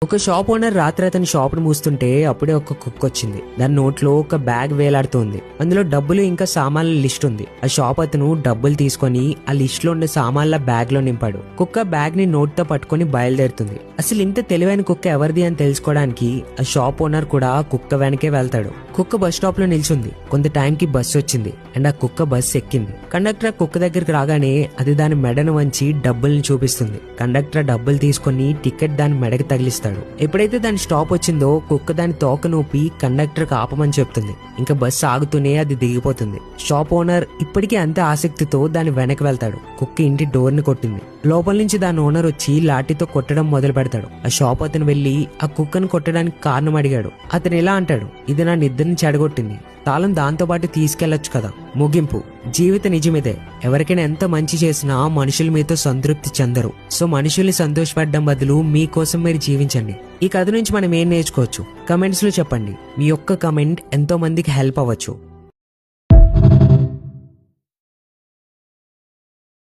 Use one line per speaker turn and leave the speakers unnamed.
ఒక shop owner రాత్రి అతని షాప్ ను మూస్తుంటే అప్పుడే ఒక కుక్క వచ్చింది. దాని నోట్లో ఒక బ్యాగ్ వేలాడుతుంది. అందులో డబ్బులు ఇంకా సామాన్ల లిస్ట్ ఉంది. ఆ షాప్ అతను డబ్బులు తీసుకొని ఆ లిస్ట్ లో ఉన్న సామాన్ల బ్యాగ్ లో నింపాడు. కుక్క బ్యాగ్ ని నోట్ తో పట్టుకుని బయలుదేరుతుంది. అసలు ఇంత తెలివైన కుక్క ఎవరిది అని తెలుసుకోవడానికి ఆ షాప్ ఓనర్ కూడా కుక్క వెనకే వెళ్తాడు. కుక్క బస్ స్టాప్ లో నిల్చుంది. కొంత టైంకి బస్సు వచ్చింది అండ్ ఆ కుక్క బస్ ఎక్కింది. కండక్టర్ కుక్క దగ్గరికి రాగానే అది దాని మెడను వంచి డబ్బుల్ని చూపిస్తుంది. కండక్టర్ డబ్బులు తీసుకుని టికెట్ దాని మెడకి తగిలిస్తాడు. ఎప్పుడైతే దాని స్టాప్ వచ్చిందో కుక్క దాని తోక నూపి కండక్టర్ కి ఆపమని చెప్తుంది. ఇంకా బస్సు ఆగుతూనే అది దిగిపోతుంది. షాప్ ఓనర్ ఇప్పటికీ అంతే ఆసక్తితో దాని వెనక్కి వెళ్తాడు. కుక్క ఇంటి డోర్ ని కొట్టింది. లోపల నుంచి దాని ఓనర్ వచ్చి లాఠీతో కొట్టడం మొదలు పెడతాడు. ఆ షాప్ అతను వెళ్లి ఆ కుక్కను కొట్టడానికి కారణం అడిగాడు. అతను ఇలా అంటాడు, ఇది నా నిద్రని చెడగొట్టింది, తాళం దాంతో పాటు తీసుకెళ్లొచ్చు కదా. ముగింపు: జీవిత నిజమిదే. ఎవరికైనా ఎంత మంచి చేసినా మనుషులు మీతో సంతృప్తి చెందరు. సో మనుషుల్ని సంతోషపెట్టడం బదులు మీకోసం మీరు జీవించండి. ఈ కథ నుంచి మనం ఏం నేర్చుకోవచ్చు? కమెంట్స్ లో చెప్పండి. మీ ఒక్క కమెంట్ ఎంతో మందికి హెల్ప్ అవ్వచ్చు.